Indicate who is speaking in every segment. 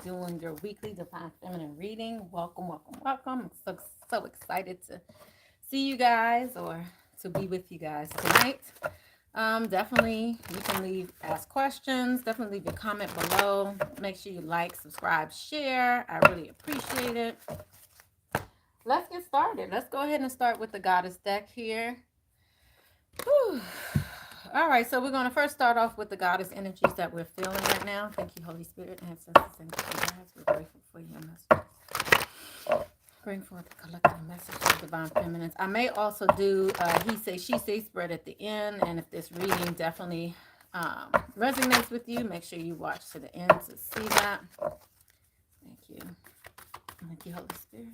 Speaker 1: Doing your weekly Divine Feminine reading. Welcome, welcome, welcome. I'm so excited to see you guys or to be with you guys tonight. Definitely, you can ask questions. Definitely leave a comment below. Make sure you like, subscribe, share. I really appreciate it. Let's get started. Let's go ahead and start with the Goddess deck here. Whew. All right, so we're going to first start off with the Goddess energies that we're feeling right now. Thank you, Holy Spirit, ancestors, and guides. We're grateful for your messages. Bring forth the collective message of Divine Feminines. I may also do he say, she say spread at the end, and if this reading definitely resonates with you, make sure you watch to the end to see that. Thank you. Thank you, Holy Spirit.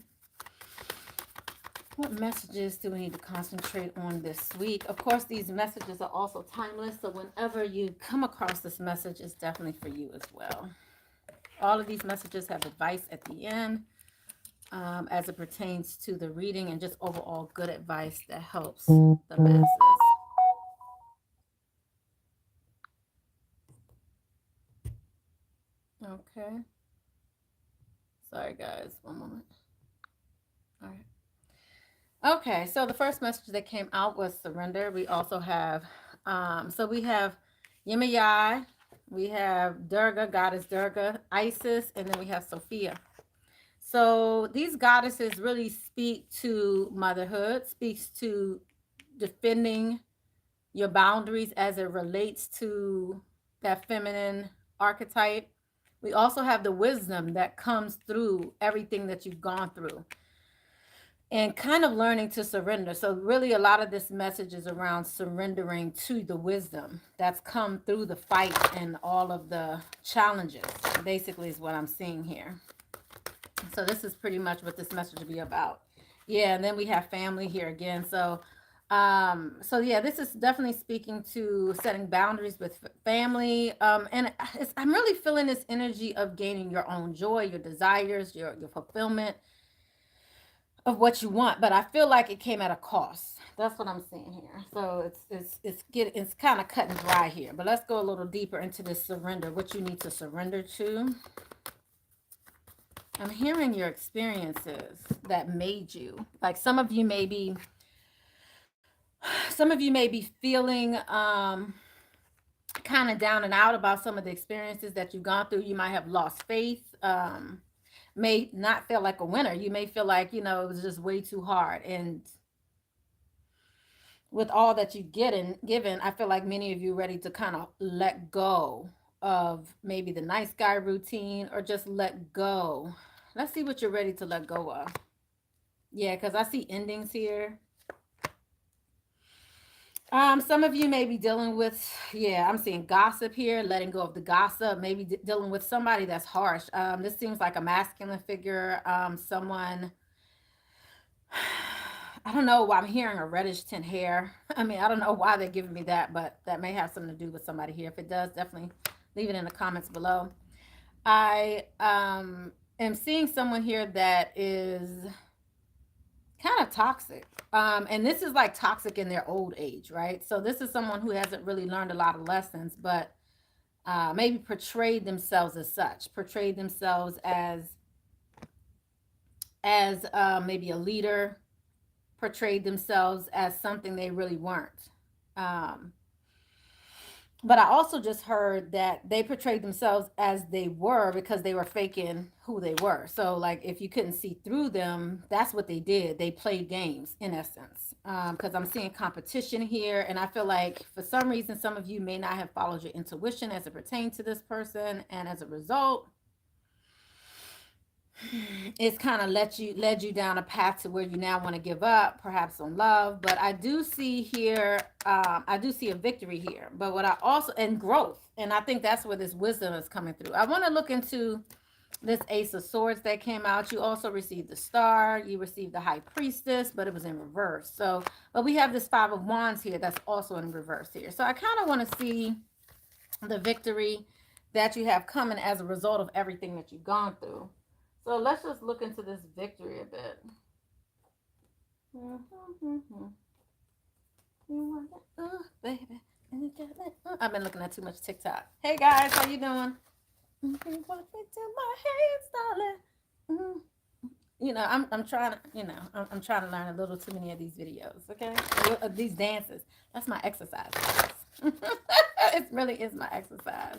Speaker 1: What messages do we need to concentrate on this week? Of course, these messages are also timeless, so whenever you come across this message, it's definitely for you as well. All of these messages have advice at the end as it pertains to the reading and just overall good advice that helps the masses. Okay. Sorry, guys. One moment. All right. Okay, so the first message that came out was surrender. We also have, so we have Yemayai, we have Durga, goddess Durga, Isis, and then we have Sophia. So these goddesses really speak to motherhood, speaks to defending your boundaries as it relates to that feminine archetype. We also have the wisdom that comes through everything that you've gone through and kind of learning to surrender. So really a lot of this message is around surrendering to the wisdom that's come through the fight and all of the challenges, basically is what I'm seeing here. So this is pretty much what this message will be about. Yeah, and then we have family here again. So yeah, this is definitely speaking to setting boundaries with family. And I'm really feeling this energy of gaining your own joy, your desires, your fulfillment of what you want, but I feel like it came at a cost. That's what I'm seeing here. So it's kind of cut and dry here. But let's go a little deeper into this surrender. What you need to surrender to. I'm hearing your experiences that made you. Like some of you may be feeling kind of down and out about some of the experiences that you've gone through. You might have lost faith. May not feel like a winner. You may feel like, it was just way too hard. And with all that you get and given, I feel like many of you are ready to kind of let go of maybe the nice guy routine or just let go. Let's see what you're ready to let go of. Yeah, because I see endings here. Some of you may be dealing with, yeah, I'm seeing gossip here, letting go of the gossip, maybe dealing with somebody that's harsh. This seems like a masculine figure, someone, I don't know why I'm hearing a reddish tint hair. I mean, I don't know why they're giving me that, but that may have something to do with somebody here. If it does, definitely leave it in the comments below. I am seeing someone here that is kind of toxic. And this is like toxic in their old age, right? So this is someone who hasn't really learned a lot of lessons, but maybe portrayed themselves as such, portrayed themselves as maybe a leader, portrayed themselves as something they really weren't. Um, but I also just heard that they portrayed themselves as they were because they were faking who they were. So, like, if you couldn't see through them, that's what they did. They played games, in essence. Because I'm seeing competition here, and I feel like for some reason, some of you may not have followed your intuition as it pertains to this person, and as a result, it's kind of led you down a path to where you now want to give up, perhaps on love. But I do see here, I do see a victory here. But what I also, and growth, and I think that's where this wisdom is coming through. I want to look into this Ace of Swords that came out. You also received the Star, you received the High Priestess, but it was in reverse. So, but we have this Five of Wands here that's also in reverse here. So I kind of want to see the victory that you have coming as a result of everything that you've gone through. So let's just look into this victory a bit. Baby. I've been looking at too much TikTok. Hey guys, how you doing? Walk me to my hands, darling. Mm. You know, I'm trying to, you know, I'm trying to learn a little too many of these videos, okay? These dances. That's my exercise. It really is my exercise.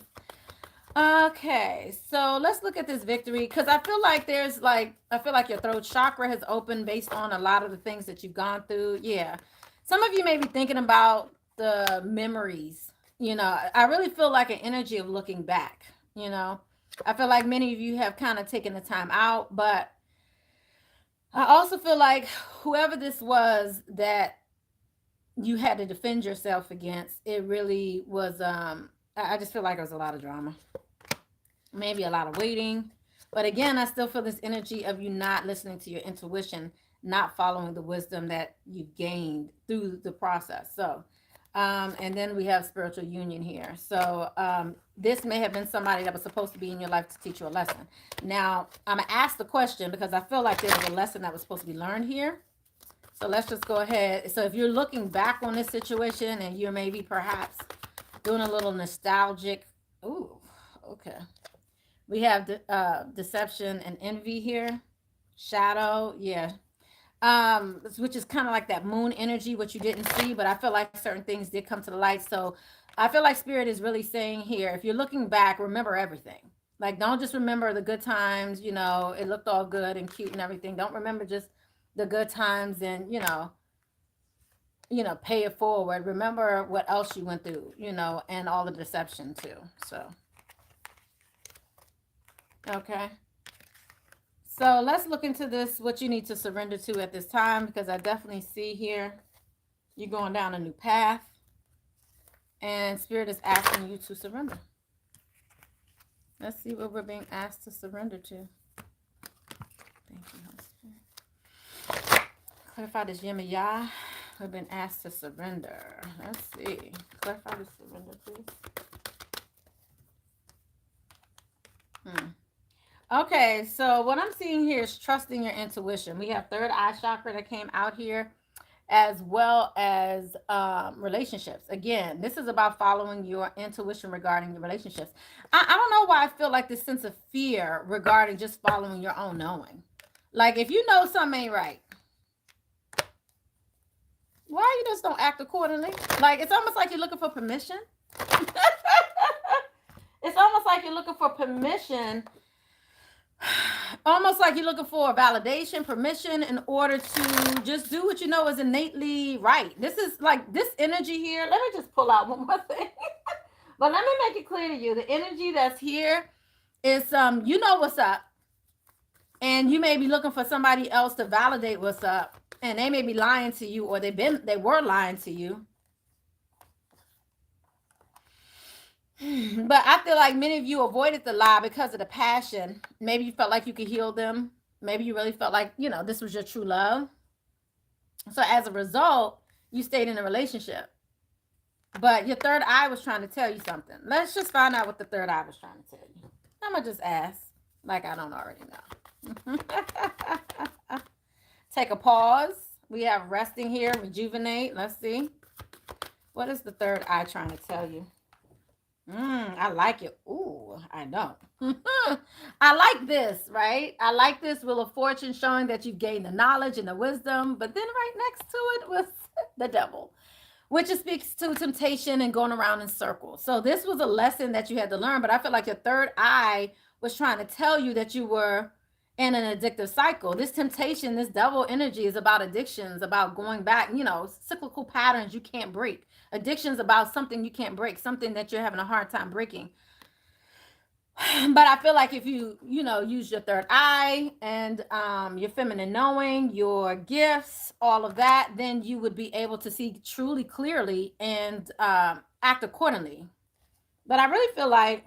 Speaker 1: Okay, so let's look at this victory because I feel like I feel like your throat chakra has opened based on a lot of the things that you've gone through. Yeah. Some of you may be thinking about the memories. You know, I really feel like an energy of looking back, you know. I feel like many of you have kind of taken the time out, but I also feel like whoever this was that you had to defend yourself against, it really was I just feel like it was a lot of drama. Maybe a lot of waiting. But again, I still feel this energy of you not listening to your intuition, not following the wisdom that you've gained through the process. So, and then we have spiritual union here. So, this may have been somebody that was supposed to be in your life to teach you a lesson. Now, I'm going to ask the question because I feel like there was a lesson that was supposed to be learned here. So let's just go ahead. So if you're looking back on this situation and you're maybe perhaps doing a little nostalgic, ooh, okay. We have deception and envy here. Shadow, yeah. Which is kind of like that moon energy, what you didn't see, but I feel like certain things did come to the light. So I feel like Spirit is really saying here, if you're looking back, remember everything. Like, don't just remember the good times, you know, it looked all good and cute and everything. Don't remember just the good times and, pay it forward. Remember what else you went through, and all the deception too. So, okay. So let's look into this, what you need to surrender to at this time, because I definitely see here you're going down a new path and Spirit is asking you to surrender. Let's see what we're being asked to surrender to. Thank you, Holy Spirit. Clarify this Yema Yah. We've been asked to surrender. Let's see. Clarify this surrender, please. Okay, so what I'm seeing here is trusting your intuition. We have third eye chakra that came out here, as well as relationships. Again, this is about following your intuition regarding your relationships. I don't know why I feel like this sense of fear regarding just following your own knowing. Like, if you know something ain't right, why you just don't act accordingly? Like, it's almost like you're looking for permission. It's almost like you're looking for permission. Almost like you're looking for a validation, permission in order to just do what you know is innately right. This is like this energy here. Let me just pull out one more thing. But let me make it clear to you. The energy that's here is you know what's up. And you may be looking for somebody else to validate what's up. And they may be lying to you, or they were lying to you. But I feel like many of you avoided the lie because of the passion. Maybe you felt like you could heal them. Maybe you really felt like, this was your true love. So as a result, you stayed in a relationship. But your third eye was trying to tell you something. Let's just find out what the third eye was trying to tell you. I'm going to just ask like I don't already know. Take a pause. We have resting here, rejuvenate. Let's see. What is the third eye trying to tell you? I like it. Ooh, I know. I like this, right? I like this Wheel of Fortune showing that you've gained the knowledge and the wisdom, but then right next to it was the devil, which speaks to temptation and going around in circles. So this was a lesson that you had to learn, but I feel like your third eye was trying to tell you that you were in an addictive cycle. This temptation, this devil energy is about addictions, about going back, cyclical patterns you can't break. Addictions about something you can't break, something that you're having a hard time breaking. But I feel like if you, use your third eye and your feminine knowing, your gifts, all of that, then you would be able to see truly clearly and act accordingly. But I really feel like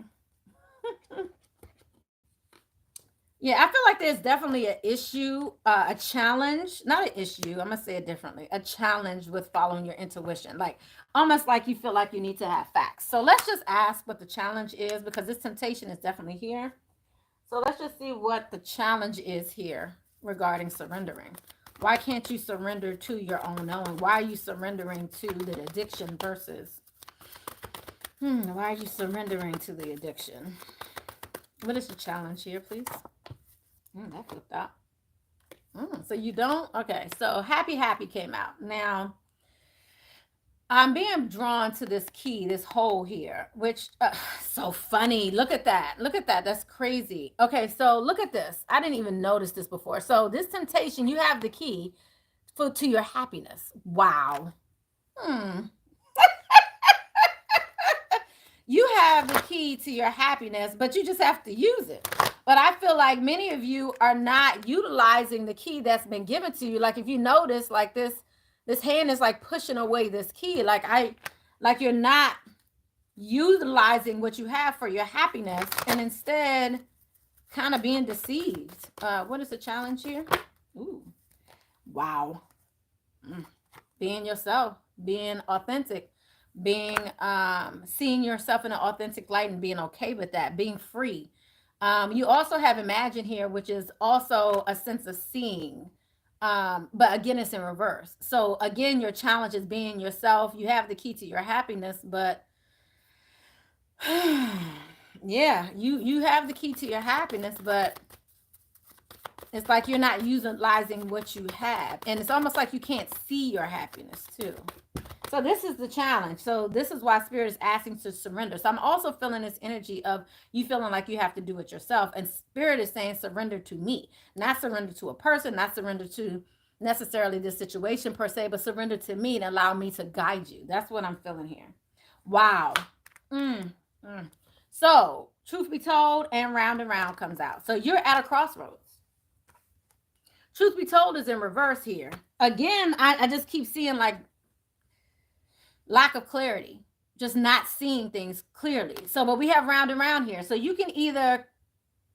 Speaker 1: yeah, I feel like there's definitely an issue, a challenge, not an issue. I'm going to say it differently. A challenge with following your intuition, like almost like you feel like you need to have facts. So let's just ask what the challenge is, because this temptation is definitely here. So let's just see what the challenge is here regarding surrendering. Why can't you surrender to your own knowing? Why are you surrendering to the addiction versus, why are you surrendering to the addiction? What is the challenge here, please? That flipped out. So you don't? Okay, so happy came out. Now, I'm being drawn to this key, this hole here, which so funny. Look at that. Look at that. That's crazy. Okay, so look at this. I didn't even notice this before. So this temptation, you have the key to your happiness. Wow. You have the key to your happiness, but you just have to use it. But I feel like many of you are not utilizing the key that's been given to you. Like if you notice, like this hand is like pushing away this key. Like you're not utilizing what you have for your happiness, and instead kind of being deceived. What is the challenge here? Ooh, wow. Being yourself, being authentic, being seeing yourself in an authentic light and being okay with that, being free. You also have imagine here, which is also a sense of seeing. But again, it's in reverse. So again, your challenge is being yourself. You have the key to your happiness, but yeah, you have the key to your happiness, but it's like you're not utilizing what you have. And it's almost like you can't see your happiness too. So this is the challenge. So this is why Spirit is asking to surrender. So I'm also feeling this energy of you feeling like you have to do it yourself. And Spirit is saying surrender to me. Not surrender to a person, not surrender to necessarily this situation per se, but surrender to me and allow me to guide you. That's what I'm feeling here. Wow. So truth be told, and round comes out. So you're at a crossroads. Truth be told is in reverse here. Again, I just keep seeing like lack of clarity, just not seeing things clearly. So, but we have round here. So you can either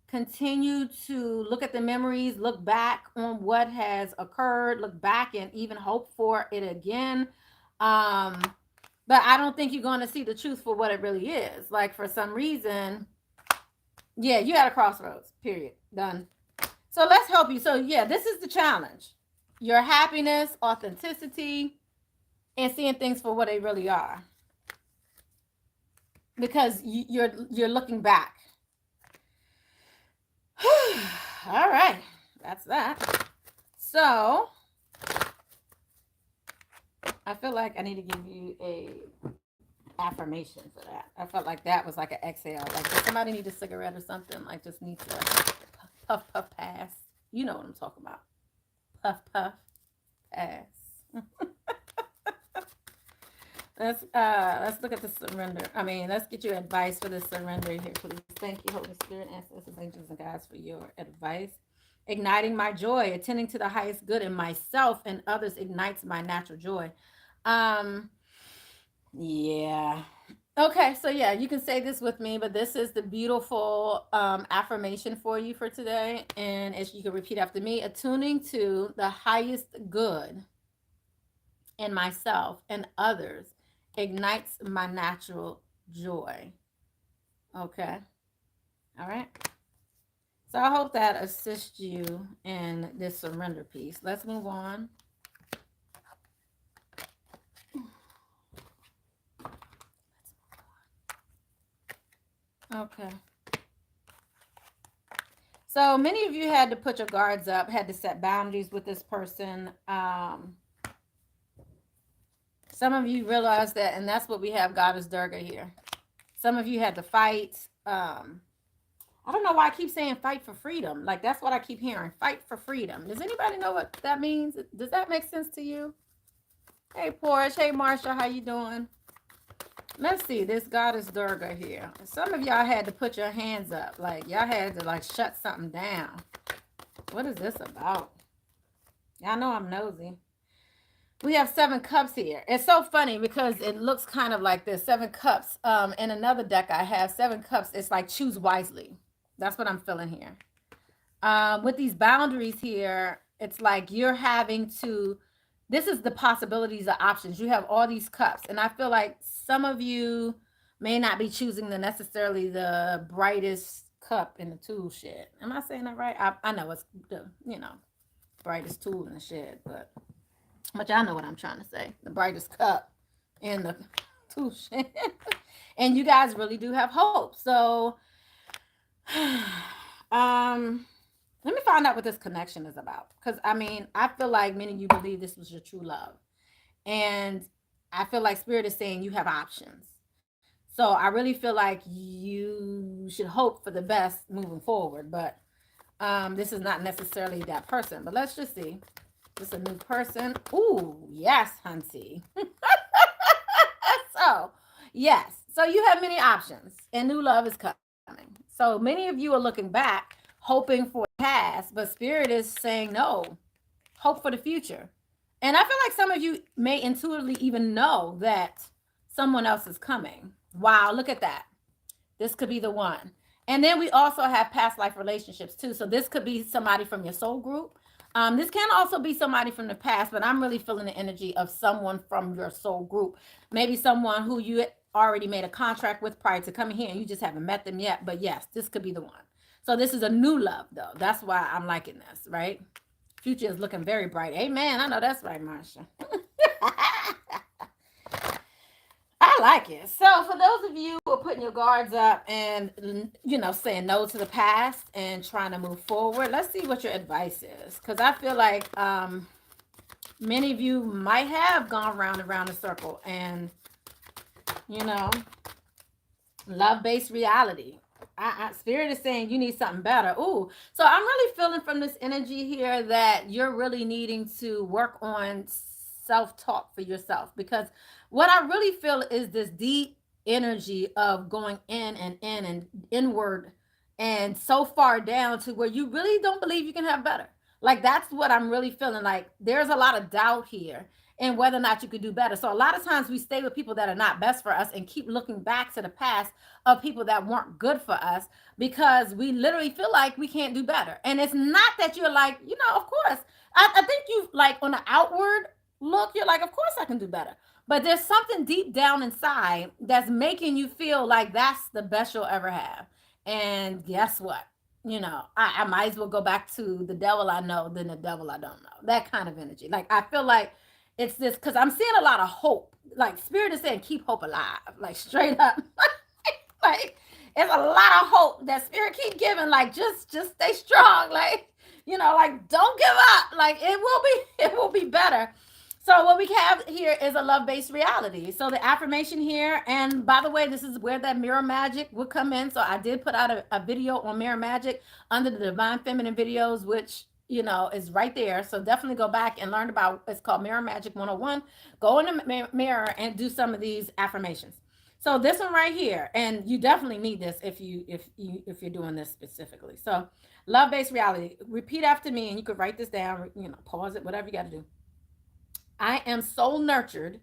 Speaker 1: continue to look at the memories, look back on what has occurred, look back and even hope for it again. But I don't think you're going to see the truth for what it really is. Like for some reason, yeah, you at a crossroads, period. Done. So let's help you. So yeah, this is the challenge. Your happiness, authenticity, and seeing things for what they really are. Because you're looking back. All right. That's that. So I feel like I need to give you a affirmation for that. I felt like that was like an exhale. Like does somebody need a cigarette or something? Like just need to puff pass. You know what I'm talking about. Puff pass. Let's look at the surrender. Let's get your advice for the surrender here, please. Thank you, Holy Spirit, ancestors, angels, and guides for your advice. Igniting my joy, attending to the highest good in myself and others ignites my natural joy. Yeah. Okay, so yeah, you can say this with me, but this is the beautiful affirmation for you for today. And as you can repeat after me, attuning to the highest good in myself and others ignites my natural joy. Okay. All right. So I hope that assists you in this surrender piece. Let's move on. Okay. So many of you had to put your guards up, had to set boundaries with this person. Some of you realized that, and that's what we have Goddess Durga here. Some of you had to fight. I don't know why I keep saying fight for freedom. Like that's what I keep hearing. Fight for freedom. Does anybody know what that means? Does that make sense to you? Hey Portia. Hey Marsha. How you doing? Let's see. This Goddess Durga here. Some of y'all had to put your hands up. Like y'all had to like shut something down. What is this about? Y'all know I'm nosy. We have 7 cups here. It's so funny because it looks kind of like this. 7 cups. In another deck I have 7 cups. It's like choose wisely. That's what I'm feeling here. With these boundaries here, it's like you're having to, this is the possibilities of options. You have all these cups. And I feel like some of you may not be choosing necessarily the brightest cup in the tool shed. Am I saying that right? I know it's the, brightest tool in the shed, but y'all know what I'm trying to say. The brightest cup in the tool shed. And you guys really do have hope. So Let me find out what this connection is about. Because I mean, I feel like many of you believe this was your true love. And I feel like Spirit is saying you have options. So I really feel like you should hope for the best moving forward. But this is not necessarily that person. But let's just see. This is a new person. Ooh, yes, Hunty. So, yes. So you have many options, and new love is coming. So many of you are looking back, hoping for the past, but Spirit is saying no, hope for the future. And I feel like some of you may intuitively even know that someone else is coming. Wow, look at that. This could be the one. And then we also have past life relationships too. So this could be somebody from your soul group. This can also be somebody from the past, but I'm really feeling the energy of someone from your soul group. Maybe someone who you already made a contract with prior to coming here and you just haven't met them yet. But yes, this could be the one. So this is a new love though. That's why I'm liking this, right? Future is looking very bright. Amen. I know that's right, Marsha. I like it. So for those of you who are putting your guards up and saying no to the past and trying to move forward, let's see what your advice is. Because I feel like many of you might have gone round and round the circle and you know love-based reality. Spirit is saying you need something better. Ooh, so I'm really feeling from this energy here that you're really needing to work on self-talk for yourself, because what I really feel is this deep energy of going in and inward and so far down to where you really don't believe you can have better. Like that's what I'm really feeling. Like there's a lot of doubt here and whether or not you could do better. So a lot of times we stay with people that are not best for us and keep looking back to the past of people that weren't good for us because we literally feel like we can't do better. And it's not that you're like, of course. I think you like on the outward look, you're like, of course I can do better. But there's something deep down inside that's making you feel like that's the best you'll ever have. And guess what? I might as well go back to the devil I know than the devil I don't know. That kind of energy. Like I feel like it's this because I'm seeing a lot of hope. Like Spirit is saying, keep hope alive. Like straight up. Like it's a lot of hope that Spirit keep giving. Like just stay strong. Like like don't give up. Like it will be better. So what we have here is a love-based reality. So the affirmation here, and by the way, this is where that mirror magic would come in. So I did put out a video on mirror magic under the Divine Feminine videos, which is right there. So definitely go back and learn about. It's called Mirror Magic 101. Go in the mirror and do some of these affirmations. So this one right here, and you definitely need this if you're doing this specifically. So love-based reality. Repeat after me, and you could write this down. Pause it, whatever you got to do. I am so nurtured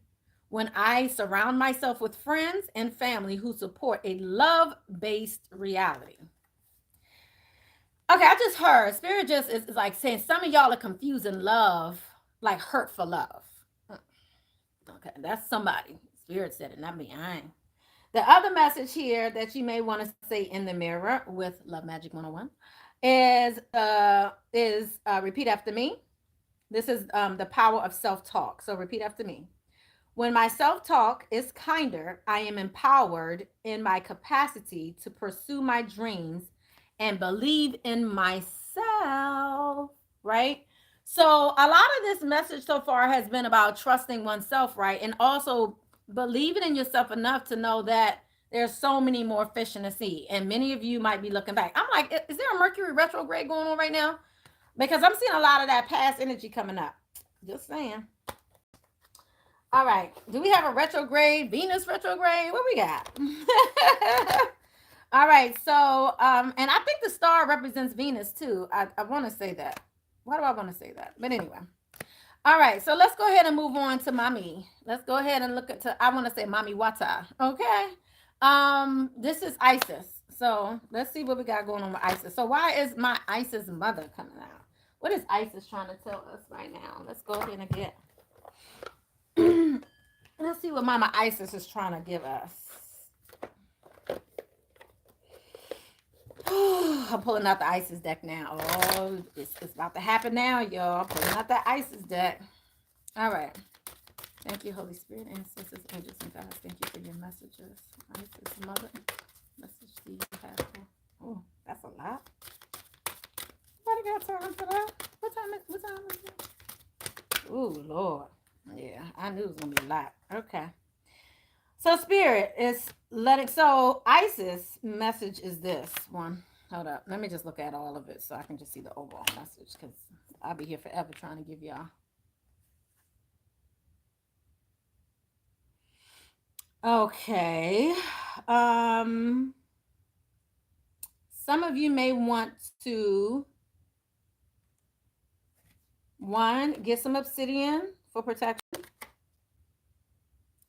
Speaker 1: when I surround myself with friends and family who support a love-based reality. Okay, I just heard Spirit just is like saying some of y'all are confusing love like hurtful love. Okay, that's somebody. Spirit said it, not me. I ain't. The other message here that you may want to say in the mirror with Love Magic 101 is repeat after me. This is the power of self-talk. So repeat after me. When my self-talk is kinder, I am empowered in my capacity to pursue my dreams and believe in myself, right? So a lot of this message so far has been about trusting oneself, right? And also believing in yourself enough to know that there's so many more fish in the sea. And many of you might be looking back. I'm like, is there a Mercury retrograde going on right now? Because I'm seeing a lot of that past energy coming up. Just saying. All right. Do we have a retrograde? Venus retrograde? What we got? All right. So, and I think the star represents Venus too. I want to say that. Why do I want to say that? But anyway. All right. So let's go ahead and move on to Mommy. Let's go ahead and look at I want to say Mommy Wata. Okay. This is Isis. So let's see what we got going on with Isis. So why is my Isis mother coming out? What is Isis trying to tell us right now? Let's go ahead and get. Let's see what Mama Isis is trying to give us. I'm pulling out the Isis deck now. Oh, it's about to happen now, y'all. I'm pulling out the Isis deck. All right. Thank you, Holy Spirit, ancestors, angels, and gods. Thank you for your messages. Isis, Mother, message do you have? Oh, That's a lot. Nobody got time for that. What time is it? Ooh, Lord. Yeah, I knew it was gonna be a lot. Okay. So spirit is letting, so Isis message is this one. Hold up. Let me just look at all of it so I can just see the overall message, because I'll be here forever trying to give y'all. Okay. Um some of you may want to, one, get some obsidian for protection.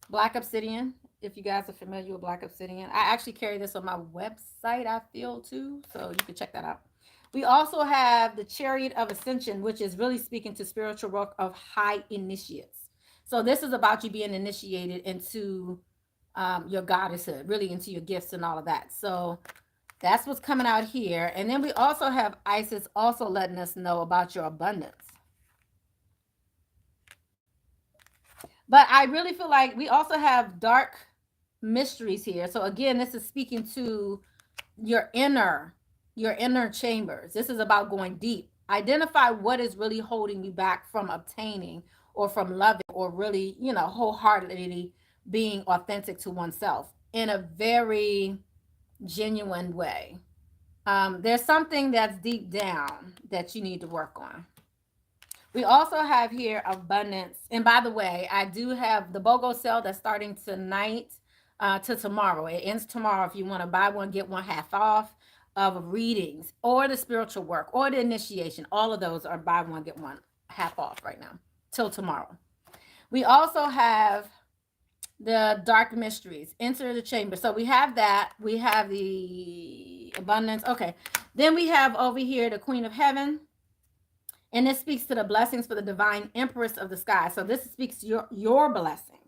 Speaker 1: Black obsidian, if you guys are familiar with black obsidian. I actually carry this on my website, I feel, too, so you can check that out. We also have the Chariot of Ascension, which is really speaking to spiritual work of high initiates. So this is about you being initiated into your goddesshood, really into your gifts and all of that. So that's what's coming out here. And then we also have Isis also letting us know about your abundance. But I really feel like we also have dark mysteries here. So again, this is speaking to your inner chambers. This is about going deep. Identify what is really holding you back from obtaining or from loving or really, wholeheartedly being authentic to oneself in a very genuine way. There's something that's deep down that you need to work on. We also have here abundance. And by the way, I do have the BOGO sale that's starting tonight to tomorrow. It ends tomorrow. If you want to buy one, get one half off of readings or the spiritual work or the initiation. All of those are buy one, get one half off right now till tomorrow. We also have the dark mysteries. Enter the chamber. So we have that. We have the abundance. Okay. Then we have over here the Queen of Heaven. And this speaks to the blessings for the divine empress of the sky. So this speaks to your blessings.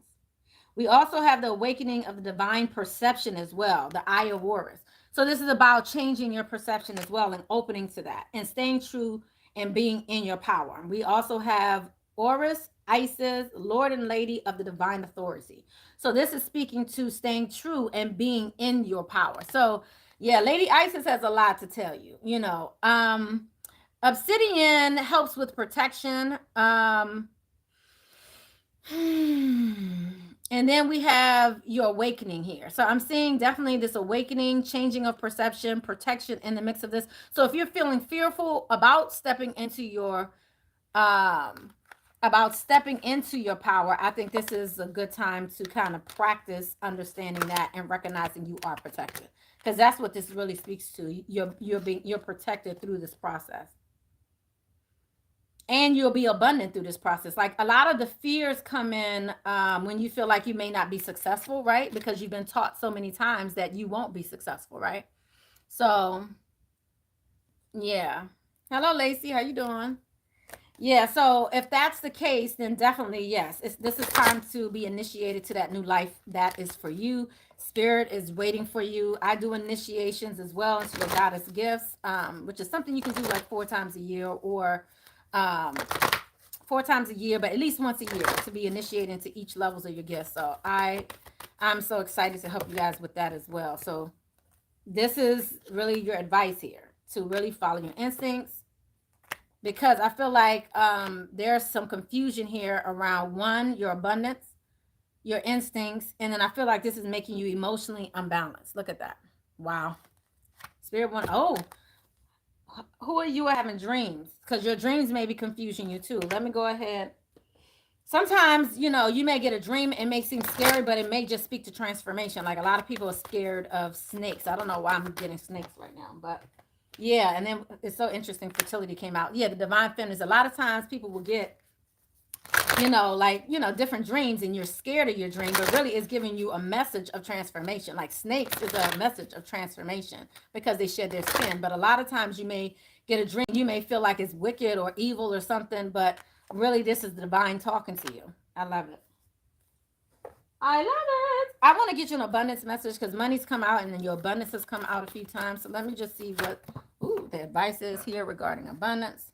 Speaker 1: We also have the awakening of the divine perception as well, the eye of Horus. So this is about changing your perception as well and opening to that and staying true and being in your power. We also have Horus, Isis, Lord and Lady of the divine authority. So this is speaking to staying true and being in your power. So yeah, Lady Isis has a lot to tell you, Obsidian helps with protection. And then we have your awakening here. So I'm seeing definitely this awakening, changing of perception, protection in the mix of this. So if you're feeling fearful about stepping into your power, I think this is a good time to kind of practice understanding that and recognizing you are protected, because that's what this really speaks to. You're protected through this process. And you'll be abundant through this process. Like a lot of the fears come in when you feel like you may not be successful, right? Because you've been taught so many times that you won't be successful, right? So, yeah. Hello, Lacey. How you doing? Yeah. So if that's the case, then definitely yes. This is time to be initiated to that new life that is for you. Spirit is waiting for you. I do initiations as well into your goddess gifts, which is something you can do like 4 times a year or um 4 times a year, but at least once a year to be initiated into each levels of your gifts. So I'm so excited to help you guys with that as well. So this is really your advice here, to really follow your instincts, because I feel like there's some confusion here around, one, your abundance, your instincts, and then I feel like this is making you emotionally unbalanced. Look at that. Wow. Spirit one. Oh, who are you having dreams? Because your dreams may be confusing you too. Let me go ahead. Sometimes, you may get a dream. It may seem scary, but it may just speak to transformation. Like a lot of people are scared of snakes. I don't know why I'm getting snakes right now, but yeah. And then it's so interesting. Fertility came out. Yeah, the divine feminine. A lot of times people will get, different dreams, and you're scared of your dream, but really it's giving you a message of transformation. Like snakes is a message of transformation because they shed their skin. But a lot of times you may get a dream, you may feel like it's wicked or evil or something, but really this is the divine talking to you. I love it. I love it. I want to get you an abundance message because money's come out and then your abundance has come out a few times. So let me just see what the advice is here regarding abundance.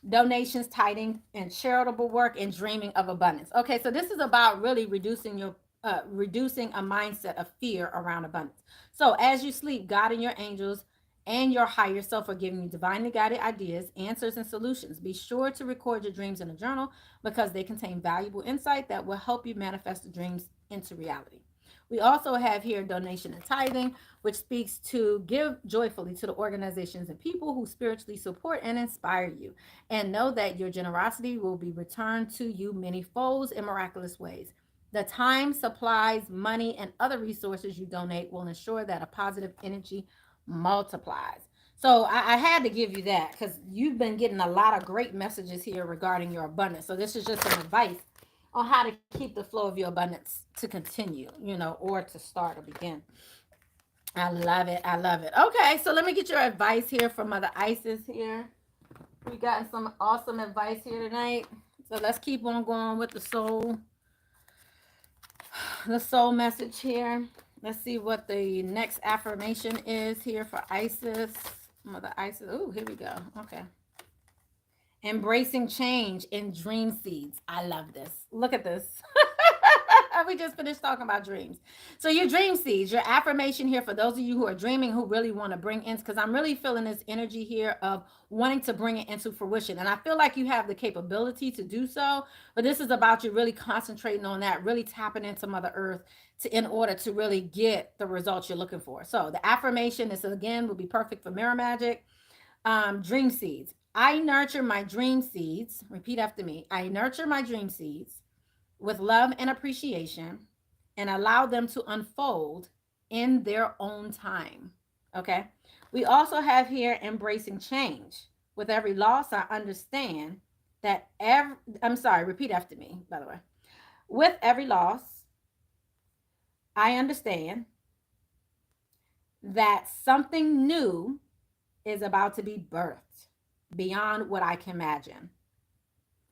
Speaker 1: Donations, tithing, and charitable work, and dreaming of abundance. Okay, so this is about really reducing a mindset of fear around abundance. So as you sleep, God and your angels and your higher self are giving you divinely guided ideas, answers, and solutions. Be sure to record your dreams in a journal because they contain valuable insight that will help you manifest the dreams into reality. We also have here donation and tithing, which speaks to give joyfully to the organizations and people who spiritually support and inspire you. And know that your generosity will be returned to you many folds in miraculous ways. The time, supplies, money, and other resources you donate will ensure that a positive energy multiplies. So I had to give you that because you've been getting a lot of great messages here regarding your abundance. So this is just some advice on how to keep the flow of your abundance to continue, or to start or begin. I love it. I love it. Okay, so let me get your advice here from Mother Isis here. We got some awesome advice here tonight. So let's keep on going with the soul message here. Let's see what the next affirmation is here for Isis. Mother Isis. Oh, here we go. Okay. Embracing change in dream seeds. I love this. Look at this. We just finished talking about dreams. So your dream seeds, your affirmation here for those of you who are dreaming, who really want to bring in, because I'm really feeling this energy here of wanting to bring it into fruition. And I feel like you have the capability to do so, but this is about you really concentrating on that, really tapping into Mother Earth in order to really get the results you're looking for. So the affirmation is, again, will be perfect for mirror magic. Dream seeds. I nurture my dream seeds. Repeat after me. I nurture my dream seeds with love and appreciation and allow them to unfold in their own time. Okay. We also have here embracing change. With every loss, I understand that I'm sorry, repeat after me, by the way. With every loss, I understand that something new is about to be birthed beyond what I can imagine.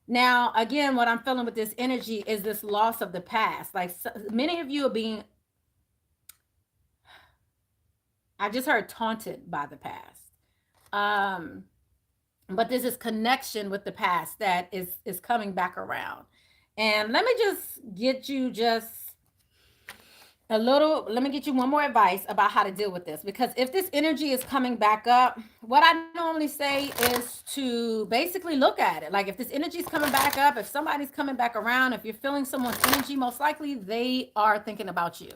Speaker 1: Now, again, what I'm feeling with this energy is this loss of the past. Like many of you are being, I just heard taunted by the past. But there's this connection with the past that is coming back around. And let me just get you let me get you one more advice about how to deal with this. Because if this energy is coming back up, what I normally say is to basically look at it. Like if this energy is coming back up, if somebody's coming back around, if you're feeling someone's energy, most likely they are thinking about you.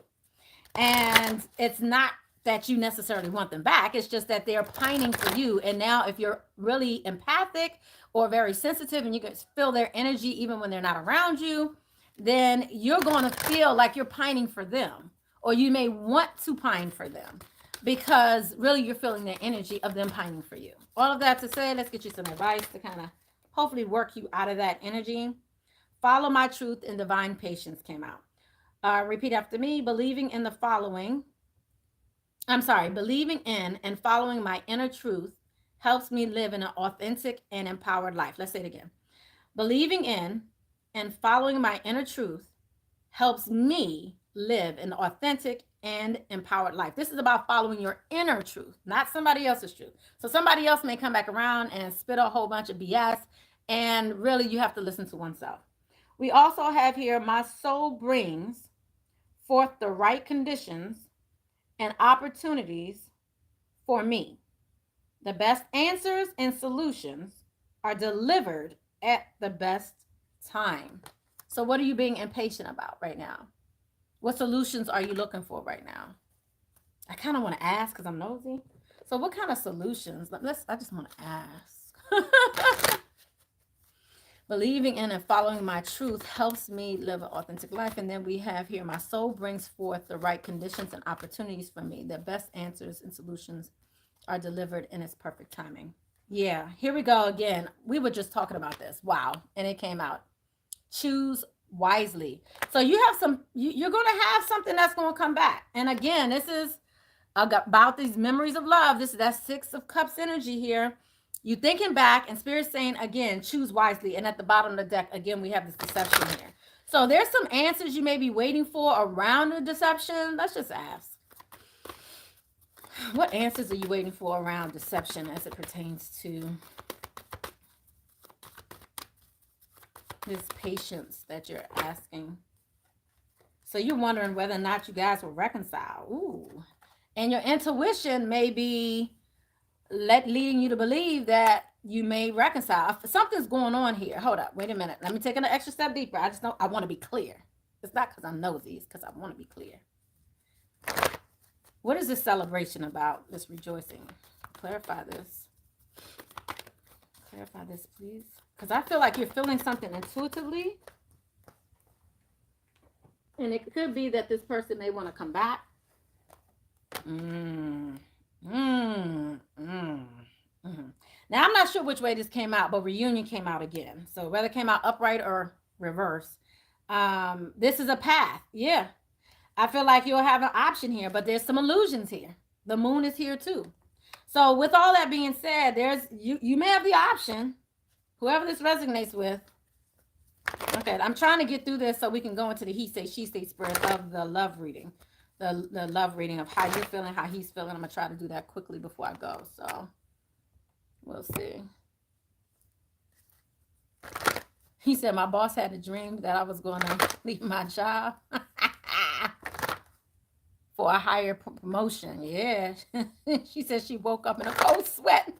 Speaker 1: And it's not that you necessarily want them back. It's just that they're pining for you. And now if you're really empathic or very sensitive and you can feel their energy even when they're not around you, then you're going to feel like you're pining for them, or you may want to pine for them because really you're feeling the energy of them pining for you. All of that to say, let's get you some advice to kind of hopefully work you out of that energy. Follow my truth and divine patience came out. Repeat after me. Believing in and following my inner truth helps me live in an authentic and empowered life. Let's say it again. Believing in and following my inner truth helps me live an authentic and empowered life. This is about following your inner truth, not somebody else's truth. So somebody else may come back around and spit a whole bunch of BS, and really you have to listen to oneself. We also have here, my soul brings forth the right conditions and opportunities for me. The best answers and solutions are delivered at the best time. So what are you being impatient about right now? What solutions are you looking for right now? I kind of want to ask because I'm nosy. So what kind of solutions? I just want to ask. Believing in and following my truth helps me live an authentic life. And then we have here, my soul brings forth the right conditions and opportunities for me. The best answers and solutions are delivered in its perfect timing. Yeah, here we go again. We were just talking about this. Wow. And it came out. Choose wisely. So you have you're going to have something that's going to come back. And again, this is about these memories of love. This is that Six of Cups energy here. You thinking back, and Spirit saying, again, choose wisely. And at the bottom of the deck, again, we have this deception here. So there's some answers you may be waiting for around the deception. Let's just ask. What answers are you waiting for around deception as it pertains to this patience that you're asking? So you're wondering whether or not you guys will reconcile. Ooh. And your intuition may be leading you to believe that you may reconcile. Something's going on here. Hold up. Wait a minute. Let me take an extra step deeper. I just know I want to be clear. It's not because I'm nosy. It's because I want to be clear. What is this celebration about? This rejoicing. Clarify this. Clarify this, please. Because I feel like you're feeling something intuitively. And it could be that this person may want to come back. Now, I'm not sure which way this came out, but reunion came out again. So whether it came out upright or reverse, this is a path. Yeah. I feel like you'll have an option here, but there's some illusions here. The moon is here too. So with all that being said, there's you may have the option, whoever this resonates with. Okay, I'm trying to get through this so we can go into the he say, she say spirit of the love reading. The love reading of how you're feeling, how he's feeling. I'm going to try to do that quickly before I go. So we'll see. He said, my boss had a dream that I was going to leave my job for a higher promotion. Yeah. She said she woke up in a cold sweat.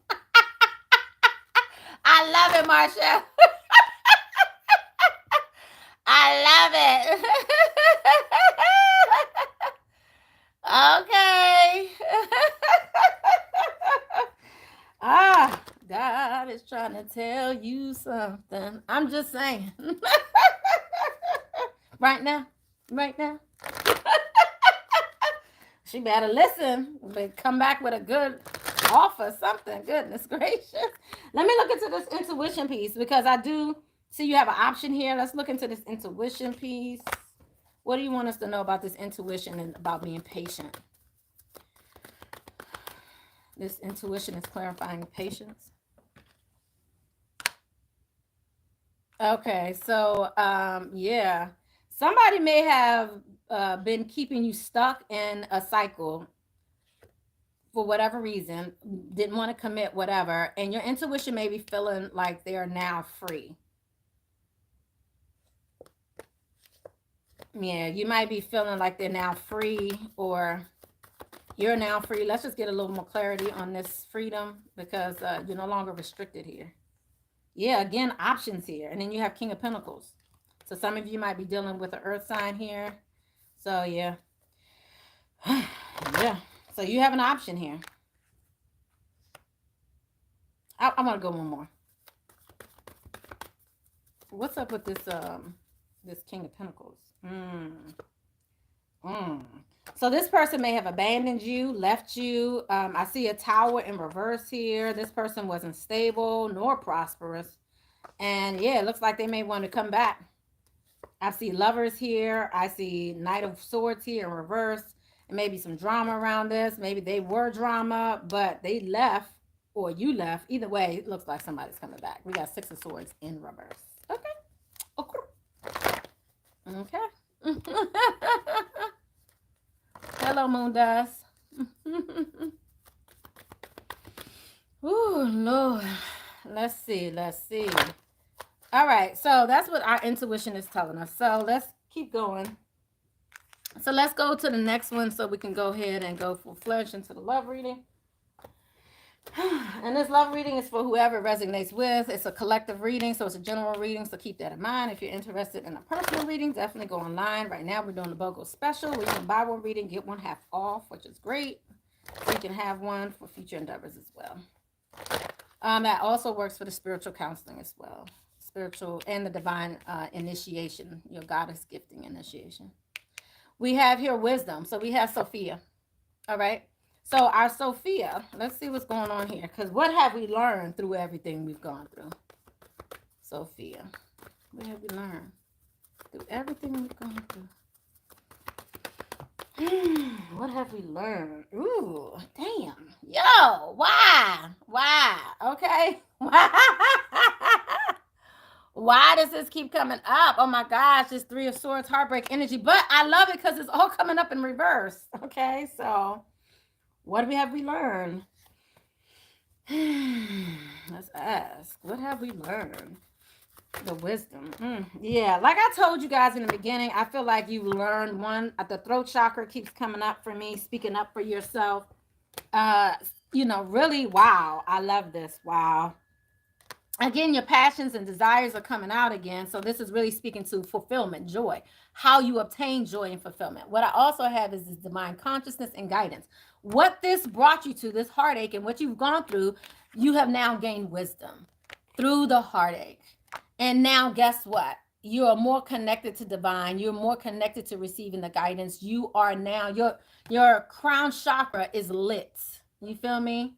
Speaker 1: I love it, Marsha. I love it. Okay. God is trying to tell you something. I'm just saying. Right now. She better listen, but come back with a good offer, something. Goodness gracious. Let me look into this intuition piece because I do see you have an option here. Let's look into this intuition piece. What do you want us to know about this intuition and about being patient? This intuition is clarifying patience. Okay, so yeah. Somebody may have been keeping you stuck in a cycle for whatever reason, didn't want to commit, whatever, and your intuition may be feeling like they are now free. Yeah, you might be feeling like they're now free or you're now free. Let's just get a little more clarity on this freedom because you're no longer restricted here. Yeah, again, options here. And then you have King of Pentacles. So some of you might be dealing with an earth sign here. So, yeah. Yeah. So you have an option here. I want to go one more. What's up with this this King of Pentacles? So this person may have abandoned you, left you. I see a tower in reverse here. This person wasn't stable nor prosperous. And yeah, it looks like they may want to come back. I see lovers here. I see Knight of Swords here in reverse. And maybe some drama around this. Maybe they were drama, but they left or you left. Either way, it looks like somebody's coming back. We got Six of Swords in reverse. Okay. Okay. Hello, Moon Dust. Ooh, Lord. Let's see. All right, so that's what our intuition is telling us. So let's keep going. So let's go to the next one so we can go ahead and go full-fledged into the love reading. And this love reading is for whoever it resonates with. It's a collective reading, so it's a general reading, so keep that in mind. If you're interested in a personal reading, definitely go online. Right now, we're doing the BOGO special where you can buy one reading, get one half off, which is great. So you can have one for future endeavors as well. That also works for the spiritual counseling as well. Spiritual and the divine initiation, your goddess gifting initiation. We have here wisdom. So we have Sophia. All right. So our Sophia, let's see what's going on here. Because what have we learned through everything we've gone through? Sophia. What have we learned through everything we've gone through? What have we learned? Ooh, damn. Yo, why? Okay. Why does this keep coming up? Oh my gosh, this Three of Swords, heartbreak energy. But I love it because it's all coming up in reverse. Okay, so what have we learned? Let's ask. What have we learned? The wisdom. Yeah, like I told you guys in the beginning, I feel like you learned one. The throat chakra keeps coming up for me, speaking up for yourself. really, wow. I love this. Wow. Again, your passions and desires are coming out again. So this is really speaking to fulfillment, joy, how you obtain joy and fulfillment. What I also have is this divine consciousness and guidance. What this brought you to, this heartache and what you've gone through, you have now gained wisdom through the heartache. And now guess what? You are more connected to divine. You're more connected to receiving the guidance. You are now, your crown chakra is lit. You feel me?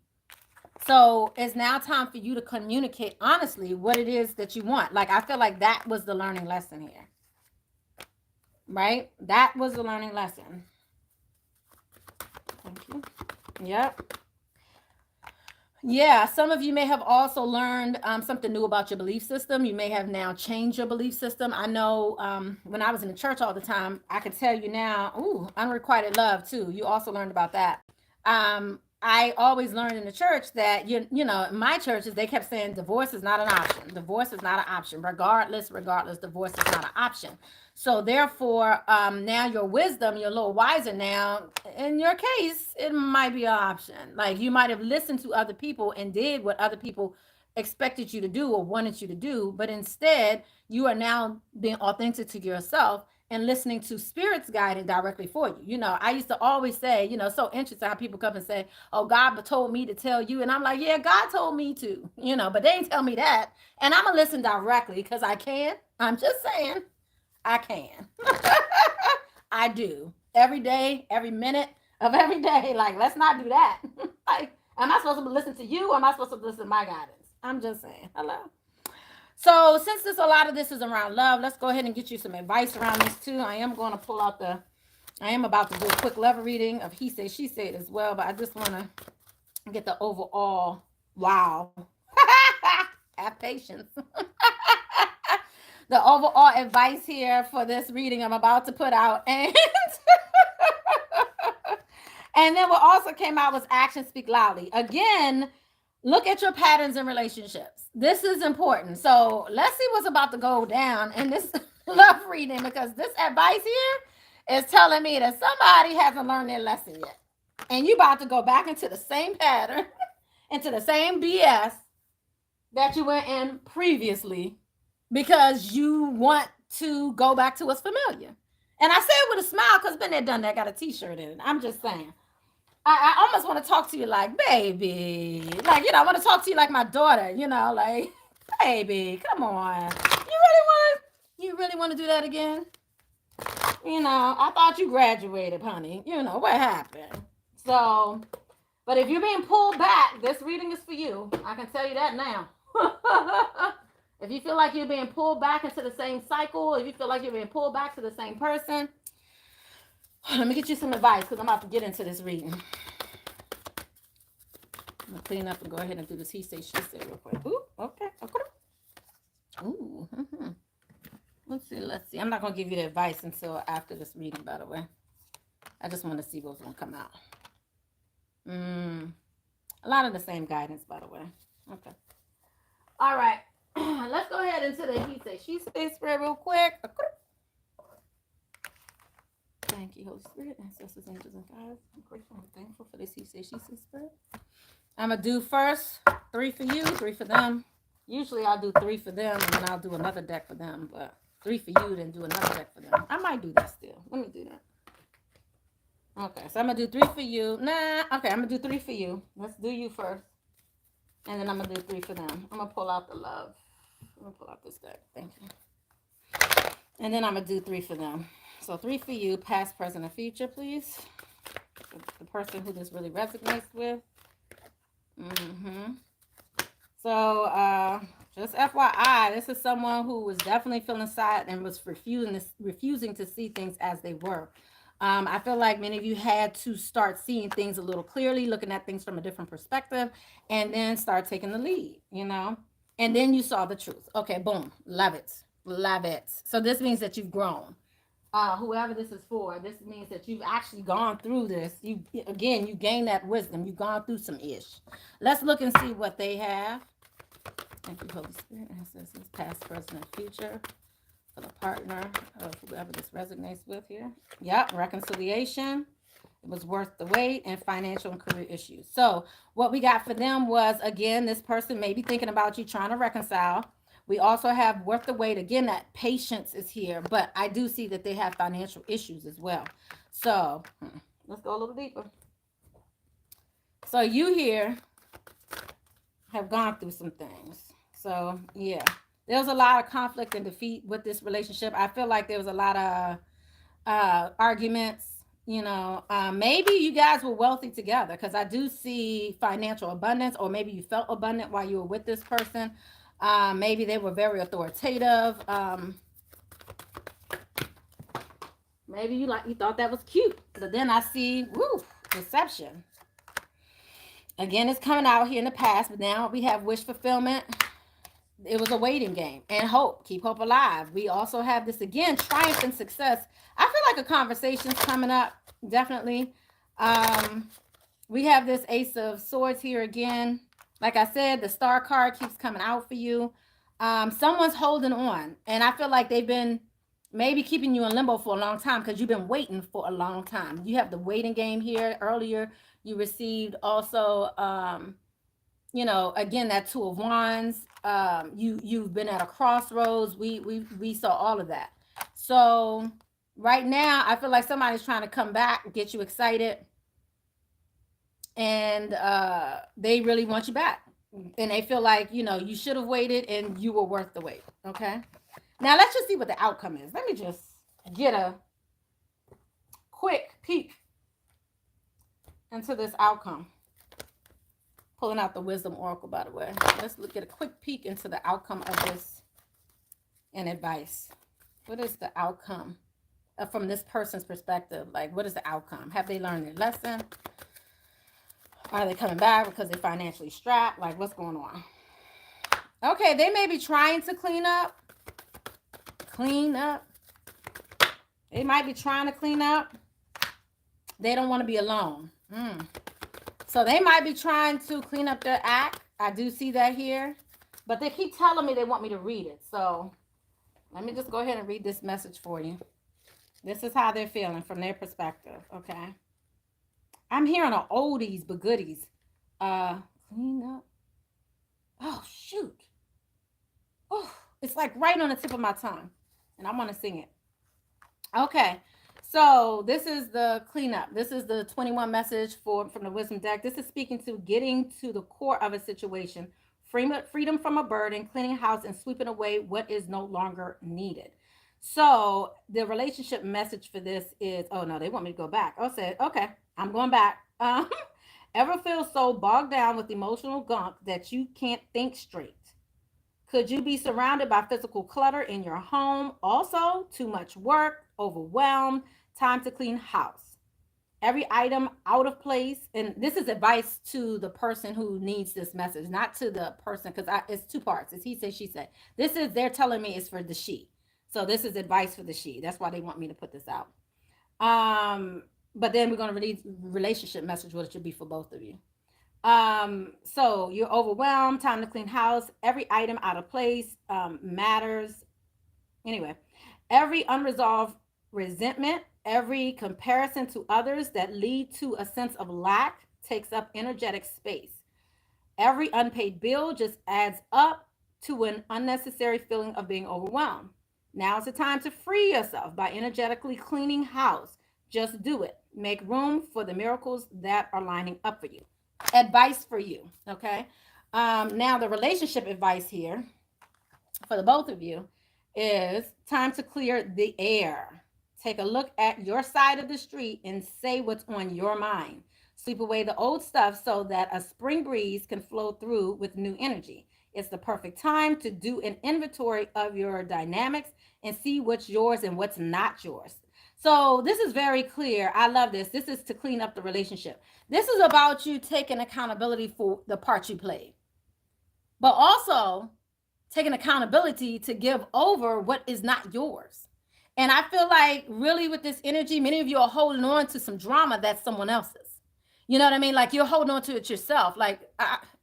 Speaker 1: So it's now time for you to communicate honestly what it is that you want. Like, I feel like that was the learning lesson here, right? That was the learning lesson. Thank you. Yep. Yeah, some of you may have also learned something new about your belief system. You may have now changed your belief system. I know when I was in the church all the time, I can tell you now, unrequited love too. You also learned about that. I always learned in the church that in my churches they kept saying divorce is not an option. Divorce is not an option. Regardless, divorce is not an option. So therefore, now your wisdom, you're a little wiser now. In your case, it might be an option. Like you might have listened to other people and did what other people expected you to do or wanted you to do, but instead you are now being authentic to yourself and listening to spirits guiding directly for you. I used to always say, so interesting how people come and say, oh, God told me to tell you. And I'm like, yeah, God told me to, but they didn't tell me that. And I'm going to listen directly because I can. I'm just saying I can. I do. Every day, every minute of every day. Like, let's not do that. Like, am I supposed to listen to you or am I supposed to listen to my guidance? I'm just saying. Hello. So since a lot of this is around love, let's go ahead and get you some advice around this too. I am about to do a quick love reading of he said, she said as well, but I just want to get the overall, wow. Have patience. The overall advice here for this reading I'm about to put out. And and then what also came out was actions speak loudly. Again, look at your patterns in relationships. This is important. So let's see what's about to go down in this love reading, because this advice here is telling me that somebody hasn't learned their lesson yet. And you about to go back into the same pattern, into the same BS that you went in previously because you want to go back to what's familiar. And I say it with a smile because been there, done that, got a t-shirt in it. I'm just saying. I almost want to talk to you like, baby. Like, I want to talk to you like my daughter, like, baby, come on. You really want to do that again? I thought you graduated, honey. What happened? So, but if you're being pulled back, this reading is for you. I can tell you that now. If you feel like you're being pulled back into the same cycle, if you feel like you're being pulled back to the same person, let me get you some advice because I'm about to get into this reading. I'm going to clean up and go ahead and do this he say, she say real quick. Ooh, okay. Ooh, Let's see. I'm not going to give you the advice until after this reading, by the way. I just want to see what's going to come out. A lot of the same guidance, by the way. Okay. All right. Let's go ahead into the he say, she say spread real quick. Thank you, Holy Spirit, ancestors, angels, and guides. I'm grateful and thankful for this he say, she say spread. I'm going to do first 3 for you, 3 for them. Usually I'll do 3 for them, and then I'll do another deck for them. But 3 for you, then do another deck for them. I might do that still. Let me do that. Okay, so I'm going to do 3 for you. Okay, I'm going to do 3 for you. Let's do you first. And then I'm going to do 3 for them. I'm going to pull out the love. I'm going to pull out this deck. Thank you. And then I'm going to do 3 for them. So 3 for you, past, present, and future, please. The person who this really resonates with. So, just FYI, this is someone who was definitely feeling sad and was refusing to see things as they were. I feel like many of you had to start seeing things a little clearly, looking at things from a different perspective, and then start taking the lead, and then you saw the truth. Okay, boom. Love it. Love it. So this means that you've grown. Whoever this is for, this means that you've actually gone through this. You gained that wisdom. You've gone through some ish. Let's look and see what they have. Thank you, Holy Spirit, ancestors, past, present, and future, for the partner of whoever this resonates with here. Yep, reconciliation. It was worth the wait, and financial and career issues. So what we got for them was, again, this person may be thinking about you, trying to reconcile. We also have worth the wait. Again, that patience is here, but I do see that they have financial issues as well. So let's go a little deeper. So you here have gone through some things. So yeah, there was a lot of conflict and defeat with this relationship. I feel like there was a lot of arguments. Maybe you guys were wealthy together, because I do see financial abundance, or maybe you felt abundant while you were with this person. Maybe they were very authoritative. Maybe you thought that was cute, but then I see, woo, deception. Again, it's coming out here in the past, but now we have wish fulfillment. It was a waiting game, and hope. Keep hope alive. We also have this, again, triumph and success. I feel like a conversation's coming up, definitely. We have this Ace of Swords here again. Like I said, the Star card keeps coming out for you. Someone's holding on, and I feel like they've been maybe keeping you in limbo for a long time, because you've been waiting for a long time. You have the waiting game here. Earlier, you received also, again, that Two of Wands. You've been at a crossroads. We saw all of that. So right now, I feel like somebody's trying to come back, get you excited, and they really want you back, and they feel like you should have waited, and you were worth the wait. Okay, now let's just see what the outcome is. Let me just get a quick peek into this outcome. Pulling out the Wisdom Oracle, by the way. Let's get a quick peek into the outcome of this and advice. What is the outcome from this person's perspective? Like, what is the outcome? Have they learned their lesson? Are they coming back because they're financially strapped? Like, what's going on? Okay, they may be trying to clean up. They might be trying to clean up. They don't want to be alone. So they might be trying to clean up their act. I do see that here. But they keep telling me they want me to read it. So let me just go ahead and read this message for you. This is how they're feeling from their perspective. Okay. I'm hearing an oldies but goodies. Clean up. Oh, shoot. Oh, it's like right on the tip of my tongue. And I want to sing it. Okay. So this is the cleanup. This is the 21 message from the Wisdom deck. This is speaking to getting to the core of a situation, freedom from a burden, cleaning house, and sweeping away what is no longer needed. So the relationship message for this is, oh no, they want me to go back. I'll say, okay, I'm going back. Ever feel so bogged down with emotional gunk that you can't think straight? Could you be surrounded by physical clutter in your home? Also, too much work, overwhelmed, time to clean house. Every item out of place. And this is advice to the person who needs this message, not to the person, because it's two parts. It's he said, she said. They're telling me it's for the she. So this is advice for the she. That's why they want me to put this out. But then we're going to read relationship message, which should be for both of you. So you're overwhelmed, time to clean house, every item out of place, matters. Anyway, every unresolved resentment, every comparison to others that lead to a sense of lack takes up energetic space. Every unpaid bill just adds up to an unnecessary feeling of being overwhelmed. Now is the time to free yourself by energetically cleaning house. Just do it. Make room for the miracles that are lining up for you. Advice for you, okay? Now the relationship advice here for the both of you is time to clear the air. Take a look at your side of the street and say what's on your mind. Sweep away the old stuff so that a spring breeze can flow through with new energy. It's the perfect time to do an inventory of your dynamics and see what's yours and what's not yours. So this is very clear. I love this. This is to clean up the relationship. This is about you taking accountability for the part you played, but also taking accountability to give over what is not yours. And I feel like really with this energy, many of you are holding on to some drama that's someone else's. You know what I mean? Like you're holding on to it yourself. Like,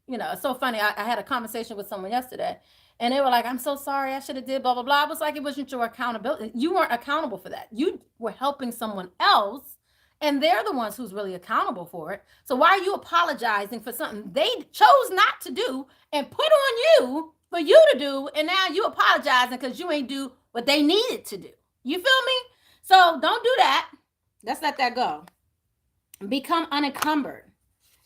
Speaker 1: it's so funny. I had a conversation with someone yesterday and they were like, I'm so sorry. I should have did blah, blah, blah. I was like, it wasn't your accountability. You weren't accountable for that. You were helping someone else and they're the ones who's really accountable for it. So why are you apologizing for something they chose not to do and put on you for you to do, and now you apologizing because you ain't do what they needed to do? You feel me? So don't do that. Let's let that go. Become unencumbered,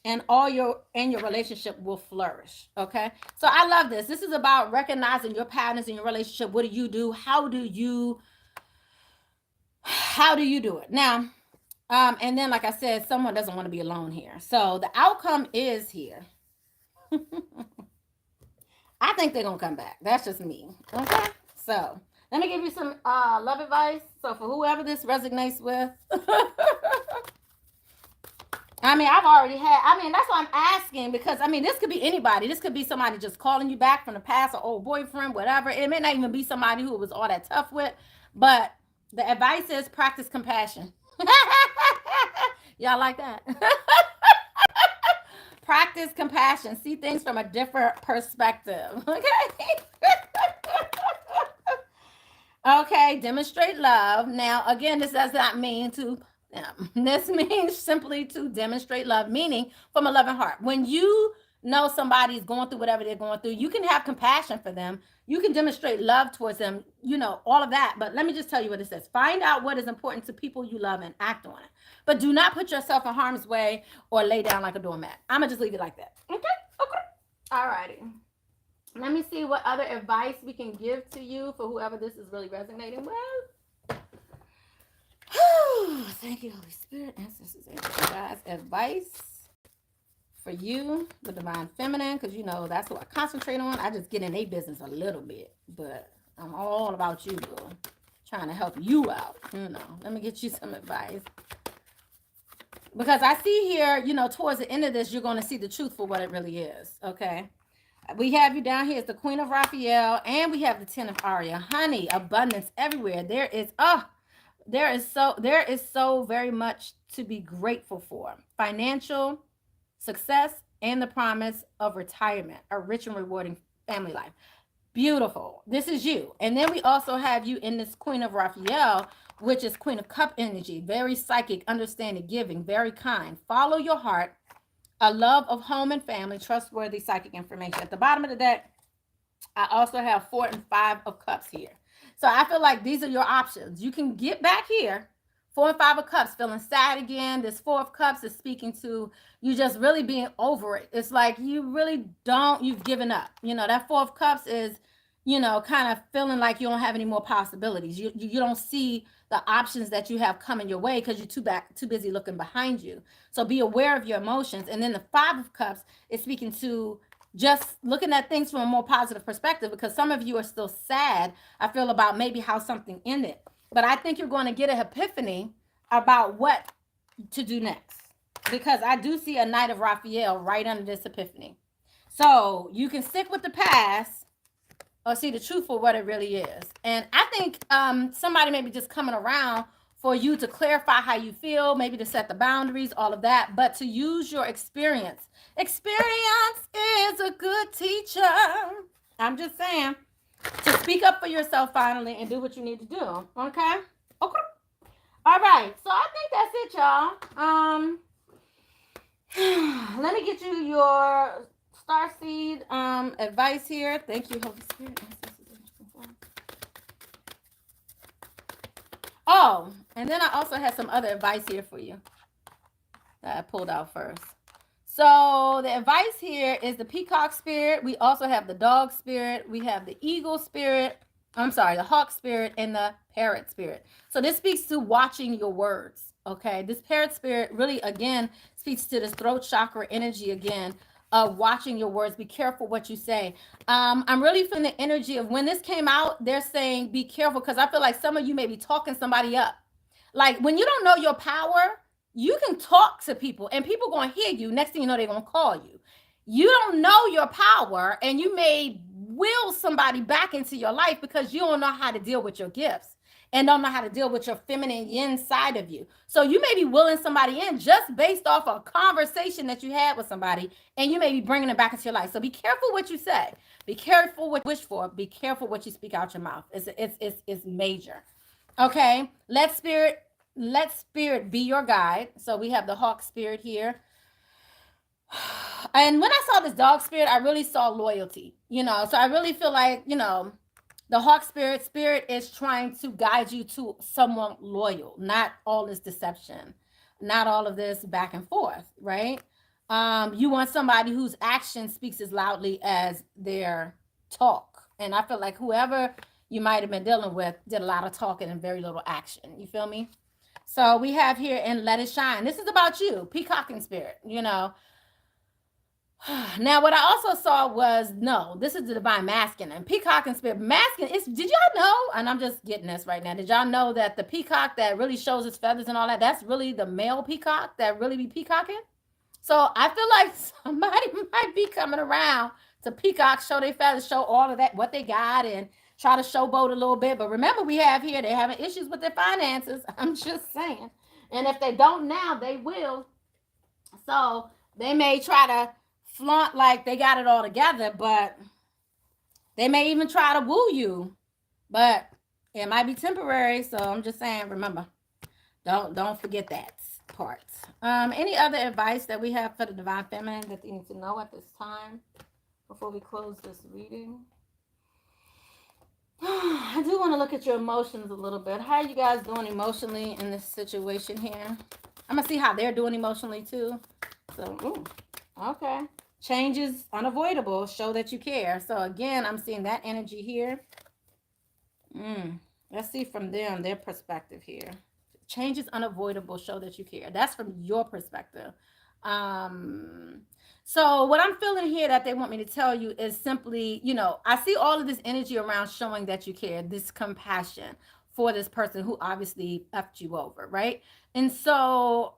Speaker 1: and your relationship will flourish. Okay, so I love this. This is about recognizing your patterns in your relationship. What do you do? How do you do it now? And then, like I said, someone doesn't want to be alone here, so the outcome is here. I think they're gonna come back. That's just me. Okay, so let me give you some love advice. So for whoever this resonates with, I mean, I've already had, I mean, that's why I'm asking, because I mean, this could be anybody. This could be somebody just calling you back from the past, or old boyfriend, whatever. It may not even be somebody who was all that tough with, but the advice is practice compassion. Y'all like that? Practice compassion. See things from a different perspective. Okay. Okay, demonstrate love. Now, again, this does not mean to, this means simply to demonstrate love, meaning from a loving heart. When you know somebody's going through whatever they're going through, you can have compassion for them. You can demonstrate love towards them, you know, all of that. But let me just tell you what it says. Find out what is important to people you love and act on it. But do not put yourself in harm's way or lay down like a doormat. I'm going to just leave it like that. Okay? Okay. All righty. Let me see what other advice we can give to you for whoever this is really resonating with. Thank you, Holy Spirit. Ancestors, guys. Advice for you, the divine feminine, because you know that's what I concentrate on. I just get in their business a little bit, but I'm all about you, girl. Trying to help you out. You know, let me get you some advice. Because I see here, you know, towards the end of this, you're going to see the truth for what it really is. Okay. We have you down here as the Queen of Raphael, and we have the 10 of Aria. Honey, abundance everywhere. There is so very much to be grateful for. Financial success and the promise of retirement, a rich and rewarding family life. Beautiful. This is you. And then we also have you in this Queen of Raphael, which is Queen of Cup energy. Very psychic, understanding, giving, very kind. Follow your heart. A love of home and family, trustworthy psychic information. At the bottom of the deck, I also have 4 and 5 of cups here. So I feel like these are your options. You can get back here. 4 and 5 of cups, feeling sad again. This 4 of cups is speaking to you just really being over it. It's like you really don't, you've given up. You know, that 4 of cups is, you know, kind of feeling like you don't have any more possibilities. You don't see the options that you have coming your way because you're too busy looking behind you. So be aware of your emotions. And then the 5 of cups is speaking to just looking at things from a more positive perspective, because some of you are still sad, I feel, about maybe how something ended. But I think you're going to get an epiphany about what to do next, because I do see a Knight of Raphael right under this epiphany. So you can stick with the past or see the truth for what it really is. And I think somebody may be just coming around for you to clarify how you feel, maybe to set the boundaries, all of that, but to use your experience. Experience is a good teacher. I'm just saying, to speak up for yourself finally and do what you need to do. Okay? Okay. All right. So I think that's it, y'all. Let me get you your starseed advice here. Thank you, Holy Spirit. Oh, and then I also had some other advice here for you that I pulled out first. So the advice here is the peacock spirit. We also have the dog spirit. We have the eagle spirit. I'm sorry, the hawk spirit and the parrot spirit. So this speaks to watching your words. Okay, this parrot spirit really, again, speaks to this throat chakra energy again. Watching your words. Be careful what you say. I'm really feeling the energy of when this came out, they're saying be careful, because I feel like some of you may be talking somebody up. Like when you don't know your power, you can talk to people and people going to hear you. Next thing you know, they're going to call you. You don't know your power, and you may will somebody back into your life because you don't know how to deal with your gifts and don't know how to deal with your feminine inside of you. So you may be willing somebody in just based off a conversation that you had with somebody, and you may be bringing them back into your life. So be careful what you say. Be careful what you wish for. Be careful what you speak out your mouth. It's major. Okay. Let spirit let spirit be your guide. So we have the hawk spirit here. And when I saw this dog spirit, I really saw loyalty, So I really feel like, the hawk spirit is trying to guide you to someone loyal, not all this deception, not all of this back and forth, right? You want somebody whose action speaks as loudly as their talk. And I feel like whoever you might have been dealing with did a lot of talking and very little action. You feel me? So we have here in Let It Shine. This is about you, peacocking spirit. Now, what I also saw was no, this is the divine masculine and peacock and spirit. Masculine is, did y'all know? And I'm just getting this right now. Did y'all know that the peacock that really shows its feathers and all that, that's really the male peacock that really be peacocking? So I feel like somebody might be coming around to peacock, show their feathers, show all of that, what they got, and try to showboat a little bit. But remember, we have here, they're having issues with their finances. I'm just saying. And if they don't now, they will. So they may try to flaunt like they got it all together, but they may even try to woo you, but it might be temporary. So I'm just saying, remember, don't forget that part. Any other advice that we have for the divine feminine that you need to know at this time before we close this reading? I do want to look at your emotions a little bit. How are you guys doing emotionally in this situation here? I'm gonna see how they're doing emotionally too. So, ooh, okay. Change is unavoidable. Show that you care. So again, I'm seeing that energy here. Let's see from them, their perspective here. Change is unavoidable. Show that you care. That's from your perspective. So what I'm feeling here that they want me to tell you is simply, I see all of this energy around showing that you care, this compassion for this person who obviously effed you over, right? And so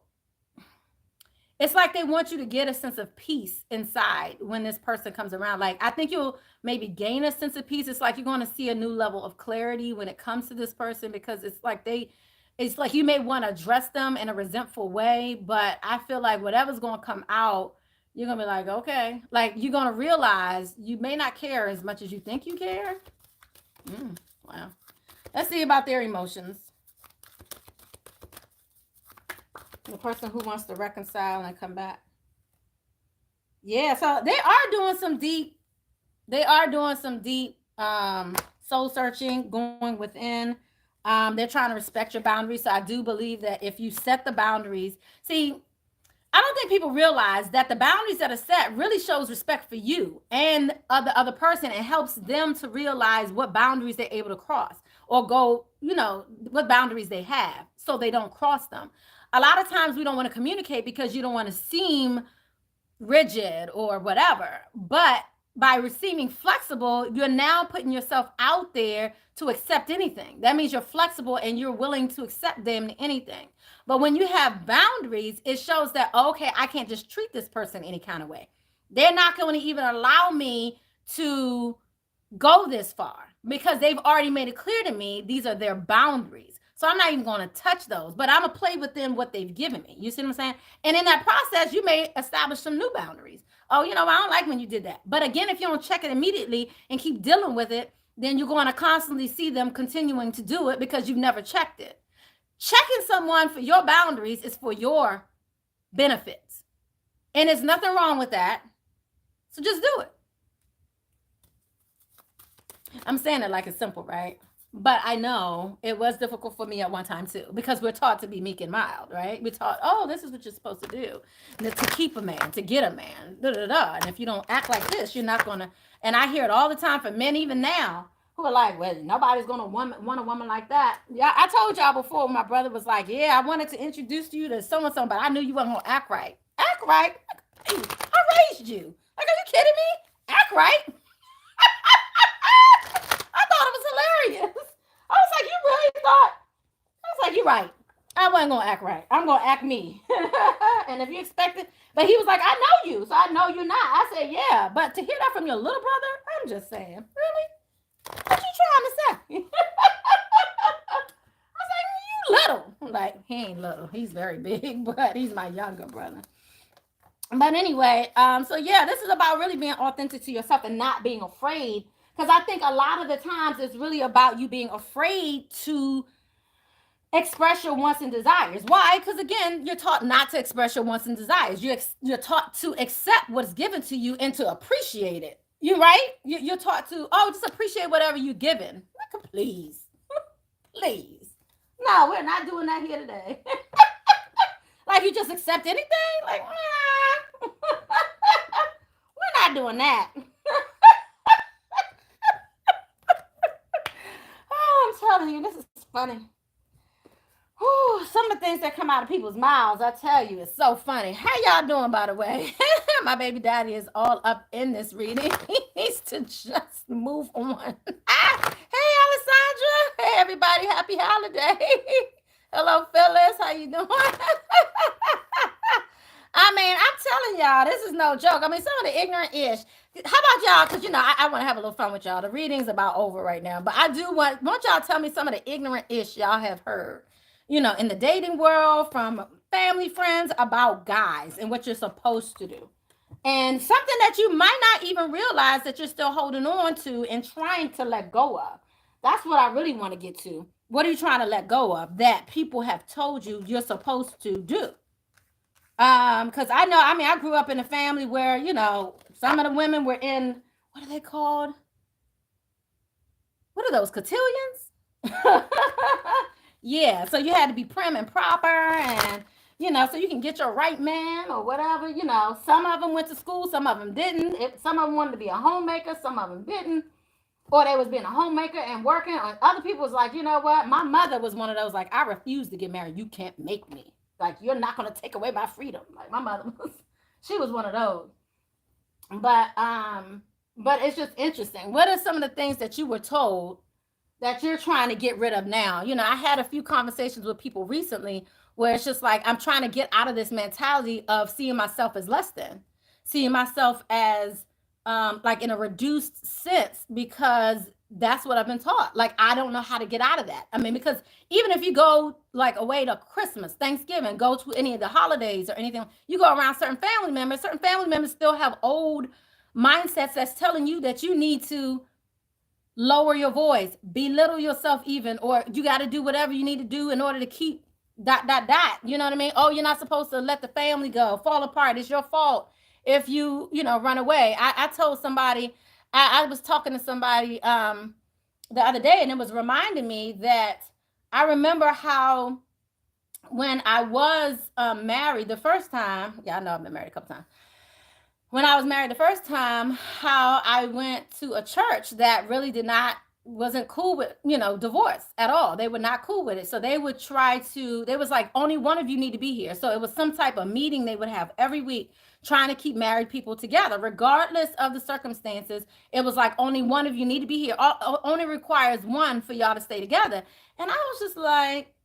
Speaker 1: it's like they want you to get a sense of peace inside when this person comes around. Like, I think you'll maybe gain a sense of peace. It's like you're going to see a new level of clarity when it comes to this person, because it's like you may want to address them in a resentful way, but I feel like whatever's going to come out, you're going to be like, okay. Like, you're going to realize you may not care as much as you think you care. Wow. Let's see about their emotions. The person who wants to reconcile and come back. Yeah, so they are doing some deep soul searching, going within. They're trying to respect your boundaries. So I do believe that if you set the boundaries, see, I don't think people realize that the boundaries that are set really shows respect for you and the other person, and helps them to realize what boundaries they're able to cross or go, what boundaries they have so they don't cross them. A lot of times we don't want to communicate because you don't want to seem rigid or whatever. But by receiving flexible, you're now putting yourself out there to accept anything. That means you're flexible and you're willing to accept them anything. But when you have boundaries, it shows that, okay, I can't just treat this person any kind of way. They're not going to even allow me to go this far because they've already made it clear to me these are their boundaries. So I'm not even going to touch those, but I'm going to play within what they've given me. You see what I'm saying? And in that process, you may establish some new boundaries. Oh, I don't like when you did that. But again, if you don't check it immediately and keep dealing with it, then you're going to constantly see them continuing to do it because you've never checked it. Checking someone for your boundaries is for your benefits. And there's nothing wrong with that. So just do it. I'm saying it like it's simple, right? But I know it was difficult for me at one time too, because we're taught to be meek and mild, right? We're taught, oh, this is what you're supposed to do, to keep a man, to get a man, da da da. And if you don't act like this, you're not gonna. And I hear it all the time from men, even now, who are like, well, nobody's gonna want a woman like that. Yeah, I told y'all before. My brother was like, yeah, I wanted to introduce you to so and so, but I knew you weren't gonna act right. Act right? I raised you. Like, are you kidding me? Act right? I thought it was hilarious. I was like, you really thought? I was like, you're right. I wasn't going to act right. I'm going to act me. And if you expect it, but he was like, I know you, so I know you're not. I said, yeah, but to hear that from your little brother, I'm just saying, really? What you trying to say? I was like, you little. I'm like, he ain't little. He's very big, but he's my younger brother. But anyway, so yeah, this is about really being authentic to yourself and not being afraid. Because I think a lot of the times it's really about you being afraid to express your wants and desires. Why? Because again, you're taught not to express your wants and desires. You're taught to accept what's given to you and to appreciate it. You right? You're taught to just appreciate whatever you're given. Like, please, please. No, we're not doing that here today. Like you just accept anything? Like, nah. We're not doing that. Oh, I'm telling you, this is funny. Whew, some of the things that come out of people's mouths, I tell you, is so funny. How y'all doing, by the way? My baby daddy is all up in this reading. He needs to just move on. Hey, Alessandra. Hey, everybody. Happy holiday. Hello, Phyllis. How you doing? I mean, I'm telling y'all, this is no joke. I mean, some of the ignorant-ish. How about y'all? Because, I want to have a little fun with y'all. The reading's about over right now. But I do want y'all to tell me some of the ignorant-ish y'all have heard, in the dating world, from family, friends, about guys and what you're supposed to do. And something that you might not even realize that you're still holding on to and trying to let go of. That's what I really want to get to. What are you trying to let go of that people have told you you're supposed to do? Because I grew up in a family where, some of the women were in, what are they called? What are those, cotillions? Yeah, so you had to be prim and proper and, so you can get your right man or whatever, Some of them went to school, some of them didn't. Some of them wanted to be a homemaker, some of them didn't. Or they was being a homemaker and working. Or other people was like, you know what? My mother was one of those, like, I refuse to get married. You can't make me. Like, you're not going to take away my freedom. Like, my mother she was one of those. But it's just interesting. What are some of the things that you were told that you're trying to get rid of now? I had a few conversations with people recently where it's just like, I'm trying to get out of this mentality of seeing myself as less than, seeing myself as like in a reduced sense, because that's what I've been taught. Like, I don't know how to get out of that. I mean, because even if you go like away to Christmas, Thanksgiving, go to any of the holidays or anything, you go around certain family members still have old mindsets that's telling you that you need to lower your voice, belittle yourself even, or you got to do whatever you need to do in order to keep ... You know what I mean? Oh, you're not supposed to let the family go, fall apart. It's your fault if you run away. I told somebody, I was talking to somebody the other day, and it was reminding me that I remember how when I was married the first time, I know I've been married a couple times. When I was married the first time, how I went to a church that really wasn't cool with, divorce at all. They were not cool with it. So they would they was like, only one of you need to be here. So it was some type of meeting they would have every week trying to keep married people together, regardless of the circumstances. It was like, only one of you need to be here. Only requires one for y'all to stay together. And I was just like,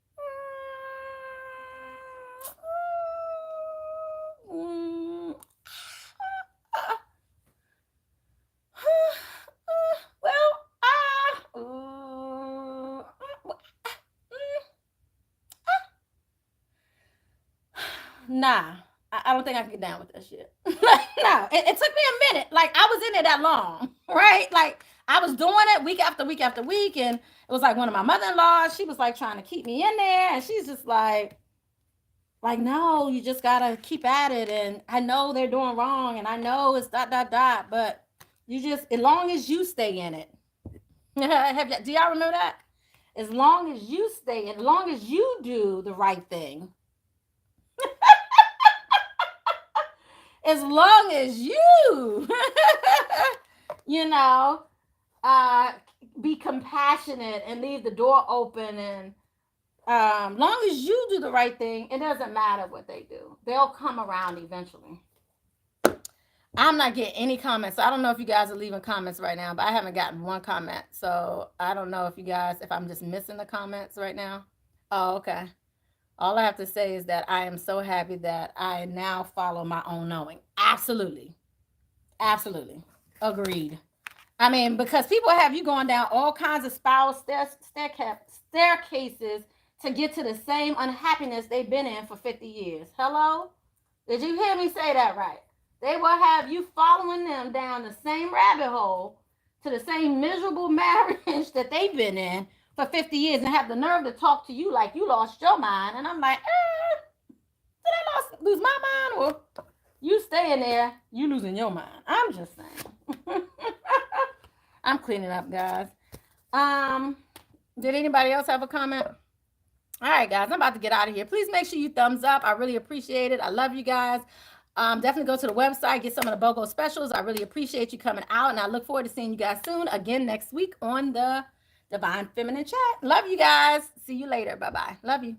Speaker 1: nah, I don't think I can get down with that shit. No, it took me a minute. Like, I was in it that long, right? Like, I was doing it week after week after week, and it was like one of my mother-in-laws, she was like trying to keep me in there, and she's just like, no, you just gotta keep at it, and I know they're doing wrong, and I know it's ... but you just, as long as you stay in it. Do y'all remember that? As long as you stay, as long as you do the right thing. As long as you, be compassionate and leave the door open, and long as you do the right thing, it doesn't matter what they do. They'll come around eventually. I'm not getting any comments. So I don't know if you guys are leaving comments right now, but I haven't gotten one comment. So I don't know if I'm just missing the comments right now. Oh, okay. All I have to say is that I am so happy that I now follow my own knowing. Absolutely. Absolutely. Agreed. I mean, because people have you going down all kinds of spiral staircases to get to the same unhappiness they've been in for 50 years. Hello? Did you hear me say that right? They will have you following them down the same rabbit hole to the same miserable marriage that they've been in for 50 years and have the nerve to talk to you like you lost your mind. And I'm like, did I lose my mind, or you staying there, you losing your mind? I'm just saying. I'm cleaning up, guys. Did anybody else have a comment? All right, guys, I'm about to get out of here. Please make sure you thumbs up. I really appreciate it. I love you guys. Definitely go to the website, get some of the BOGO specials. I really appreciate you coming out, and I look forward to seeing you guys soon again next week on the Divine Feminine Chat. Love you guys. See you later. Bye-bye. Love you.